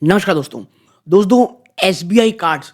नमस्कार दोस्तों। दोस्तों, एसबीआई कार्ड्स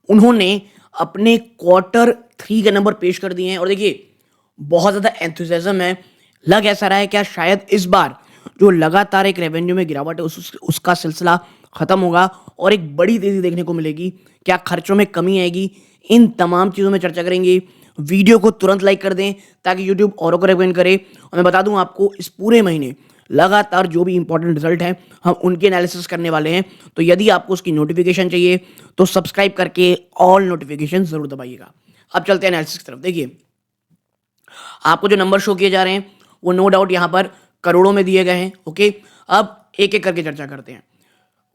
उन्होंने अपने क्वार्टर 3 के नंबर पेश कर दिए हैं और देखिए बहुत ज़्यादा एंथुसियाज्म है। लग ऐसा रहा है क्या शायद इस बार जो लगातार एक रेवेन्यू में गिरावट है उसका सिलसिला ख़त्म होगा और एक बड़ी तेज़ी देखने को मिलेगी। क्या खर्चों में कमी आएगी? इन तमाम चीज़ों में चर्चा करेंगे। वीडियो को तुरंत लाइक कर दें ताकि यूट्यूब औरों को रिकमेंड करे। और मैं बता दूं आपको, इस पूरे महीने लगातार जो भी इंपॉर्टेंट रिजल्ट हैं हम उनके एनालिसिस करने वाले हैं। तो यदि आपको उसकी नोटिफिकेशन चाहिए तो सब्सक्राइब करके ऑल नोटिफिकेशन जरूर दबाइएगा। अब चलते हैं एनालिसिस की तरफ। देखिए, आपको जो नंबर शो किए जा रहे हैं वो नो डाउट यहाँ पर करोड़ों में दिए गए हैं। ओके, अब एक एक करके चर्चा करते हैं।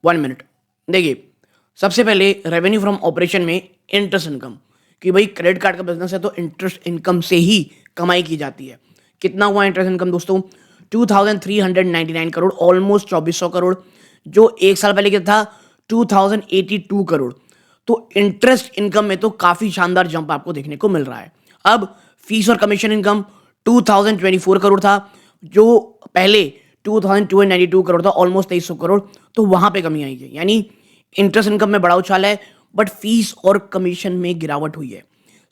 1 मिनट। देखिए, सबसे पहले रेवेन्यू फ्रॉम ऑपरेशन में इंटरेस्ट इनकम, कि भाई क्रेडिट कार्ड का बिजनेस है तो इंटरेस्ट इनकम से ही कमाई की जाती है। कितना हुआ इंटरेस्ट इनकम दोस्तों? 2399 करोड़, ऑलमोस्ट 2400 करोड़। जो एक साल पहले कितना था? 2082 करोड़। तो इंटरेस्ट इनकम में तो काफी शानदार जंप आपको देखने को मिल रहा है। अब फीस और कमीशन इनकम 2024 करोड़ था, जो पहले 2292 करोड़ था, ऑलमोस्ट 2300 करोड़। तो वहां पे कमी आई है, यानी इंटरेस्ट इनकम में बड़ा उछाल है बट फीस और कमीशन में गिरावट हुई है।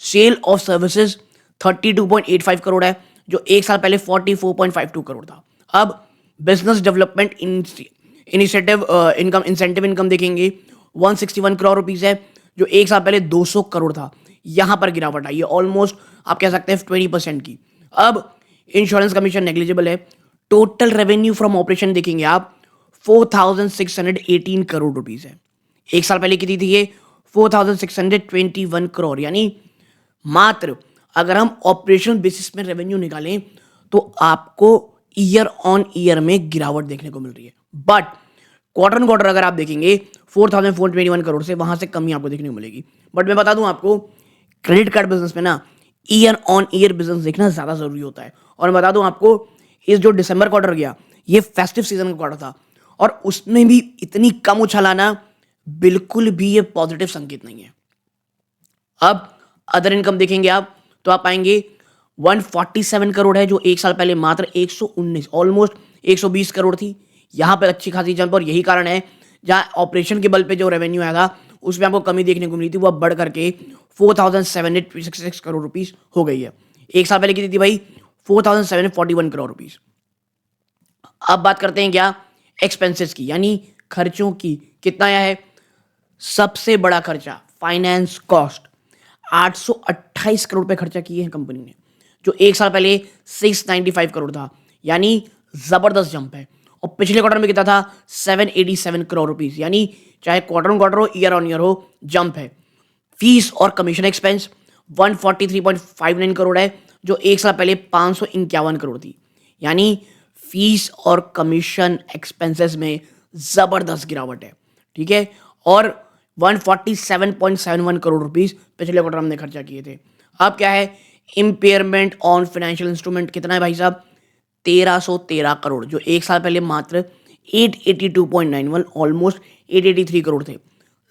सेल ऑफ सर्विसेज 32.85 करोड़ है, जो एक साल पहले 44.52 करोड़ था। अब business development initiative income, incentive income देखेंगे 161 करोड़ रुपीस है, जो एक साल पहले 200 करोड़ था। यहां पर गिरावट आई है, ऑलमोस्ट आप कह सकते हैं 20% की। अब इंश्योरेंस कमीशन नेग्लिजिबल है। टोटल रेवेन्यू फ्रॉम ऑपरेशन देखेंगे आप 4618 करोड़ रुपीस है। एक साल पहले कितनी थी ये? 4621 करोड़। यानी मात्र अगर हम ऑपरेशनल बेसिस में रेवेन्यू निकालें तो आपको ईयर ऑन ईयर में गिरावट देखने को मिल रही है। बट क्वार्टर ऑन क्वार्टर अगर आप देखेंगे 4421 करोड़ से वहां से कमी आपको देखने को मिलेगी। बट मैं बता दूं आपको, क्रेडिट कार्ड बिजनेस में ना ईयर ऑन ईयर बिजनेस देखना ज्यादा जरूरी होता है। और मैं बता दूं आपको, इस जो दिसंबर क्वार्टर गया ये फेस्टिव सीजन का क्वार्टर था और उसमें भी इतनी कम उछाल आना बिल्कुल भी ये पॉजिटिव संकेत नहीं है। अब अदर इनकम देखेंगे आप तो आप पाएंगे 147 करोड़ है, जो एक साल पहले मात्र 119, ऑलमोस्ट 120 करोड़ थी। यहां पर अच्छी खासी जंप, और यही कारण है जहां ऑपरेशन के बल पे जो रेवेन्यू आया था उसमें आपको कमी देखने को मिली थी, वो अब बढ़ करके 4766 करोड़ रुपीस हो गई है। एक साल पहले कितनी थी भाई? 4741 करोड़ रुपीस। अब बात करते हैं क्या? एक्सपेंसेस की, यानी खर्चों की। कितना आया है? सबसे बड़ा खर्चा फाइनेंस कॉस्ट 828 करोड़ रुपए खर्चा किए हैं कंपनी ने, जो एक साल पहले 695 करोड़ था। यानी जबरदस्त जंप है। और पिछले क्वार्टर में कितना था? 787 करोड़ रुपीस। यानी चाहे क्वार्टर ऑन क्वार्टर हो, ईयर ऑन ईयर हो, जंप है। फीस और कमीशन एक्सपेंस 143.59 करोड़ है, जो एक साल पहले 551 करोड़ थी। यानी फीस और कमीशन एक्सपेंसेस में जबरदस्त गिरावट है। ठीक है, और 147.71 करोड़ रुपीस पिछले क्वार्टर हमने खर्चा किए थे। अब क्या है? इम्पेयरमेंट ऑन फाइनेंशियल इंस्ट्रूमेंट कितना है भाई साहब? 1313 करोड़, जो एक साल पहले मात्र 882.91, ऑलमोस्ट 883 करोड़ थे।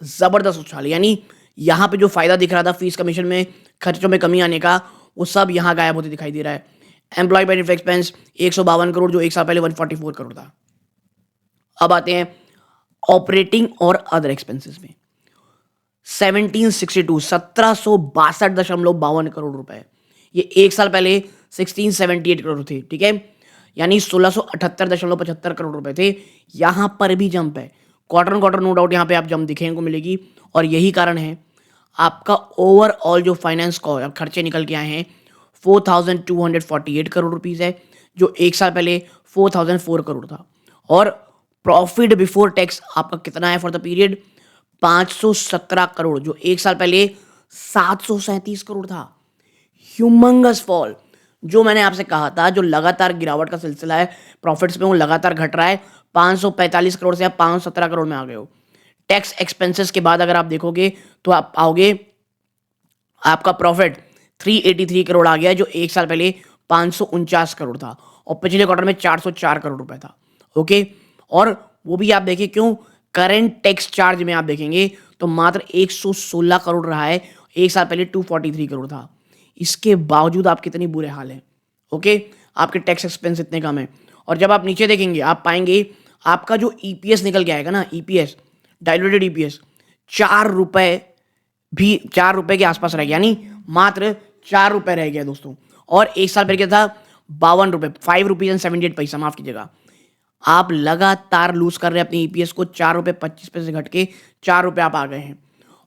जबरदस्त उछाल। यानी यहां पे जो फायदा दिख रहा था फीस कमीशन में, खर्चों में कमी आने का, वो सब यहां गायब होते दिखाई दे रहा है। एम्प्लॉय बेनिफिट एक्सपेंस 152 करोड़, जो एक साल पहले 144 करोड़ था। अब आते हैं ऑपरेटिंग और अदर एक्सपेंसेस में 1762, 1762.52 करोड़ रुपए। ये एक साल पहले 1678 करोड़ थे। ठीक है, यानी 1678.75 करोड़ रुपए थे। यहां पर भी जंप है। Quarter on quarter no doubt यहां पे आप जंप दिखने को मिलेगी, और यही कारण है आपका ओवरऑल जो फाइनेंस खर्चे निकल के आए हैं 4248 करोड़ रुपीस है, जो एक साल पहले 4004 करोड़ था। और प्रॉफिट बिफोर टैक्स आपका कितना है फॉर द पीरियड? 517 करोड़, जो एक साल पहले 737 करोड़ था। Humongous fall. जो मैंने आपसे कहा था, जो लगातार गिरावट का सिलसिला है प्रॉफिट्स में, वो लगातार घट रहा है। 545 करोड़ से आप 517 करोड़ में आ गए हो। टैक्स एक्सपेंसेस के बाद अगर आप देखोगे तो आप आओगे, आपका प्रॉफिट 383 करोड़ आ गया, जो एक साल पहले 549 करोड़ था, और पिछले क्वार्टर में 404 करोड़ रुपए था। ओके, और वो भी आप देखिए क्यों, करंट टैक्स चार्ज में आप देखेंगे तो मात्र 116 करोड़ रहा है, एक साल पहले 243 करोड़ था। इसके बावजूद आप कितनी बुरे हाल है। ओके, आपके टैक्स एक्सपेंस इतने कम है। और जब आप नीचे देखेंगे आप पाएंगे आपका जो ईपीएस निकल के आएगा ना, ईपीएस डाइल्यूटेड ईपीएस 4 रुपए भी 4 रुपए के आसपास रह गया, यानी मात्र 4 रुपए रह गया दोस्तों। और एक साल पहले क्या था, 52 रुपए, 5 रुपीज एंड 78 पैसा, माफ कीजिएगा। आप लगातार लूज कर रहे हैं अपने ईपीएस को, 4 रुपए 25 पैसे घट के 4 रुपए आप आ गए हैं।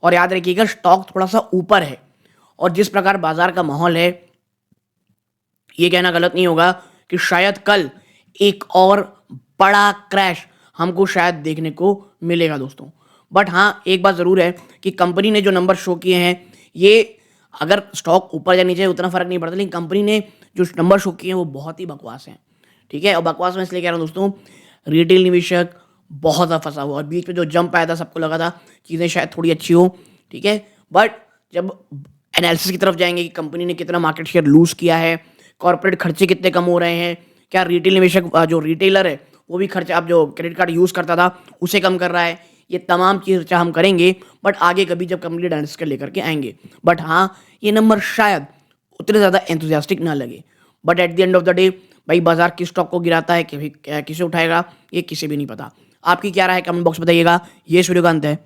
और याद रखिएगा स्टॉक थोड़ा सा ऊपर है, और जिस प्रकार बाजार का माहौल है, ये कहना गलत नहीं होगा कि शायद कल एक और बड़ा क्रैश हमको शायद देखने को मिलेगा दोस्तों। बट हाँ, एक बात ज़रूर है कि कंपनी ने जो नंबर शो किए हैं, ये अगर स्टॉक ऊपर या नीचे उतना फर्क नहीं पड़ता, लेकिन कंपनी ने जो नंबर शो किए हैं वो बहुत ही बकवास हैं, ठीक है। और बकवास में इसलिए कह रहा हूँ दोस्तों, रिटेल निवेशक बहुत ज़्यादा फंसा हुआ, और बीच में जो जंप आया था सबको लगा था चीज़ें शायद थोड़ी अच्छी हो, ठीक है। बट जब एनालिसिस की तरफ जाएंगे कि कंपनी ने कितना मार्केट शेयर लूज किया है, कॉर्पोरेट खर्चे कितने कम हो रहे हैं, क्या रिटेल निवेशक जो रिटेलर है वो भी खर्चा, अब जो क्रेडिट कार्ड यूज़ करता था उसे कम कर रहा है, ये तमाम चीज़ चर्चा हम करेंगे, बट आगे कभी जब कंप्लीट एनालिसिस कर लेकर के आएंगे। बट हाँ, ये नंबर शायद उतने ज़्यादा एंथुसियास्टिक ना लगे, but at the end of the day भाई बाजार किस स्टॉक को गिराता है, किसे उठाएगा, ये किसी भी नहीं पता। आपकी क्या राय है, कमेंट बॉक्स में बताइएगा। ये इस वीडियो का अंत है।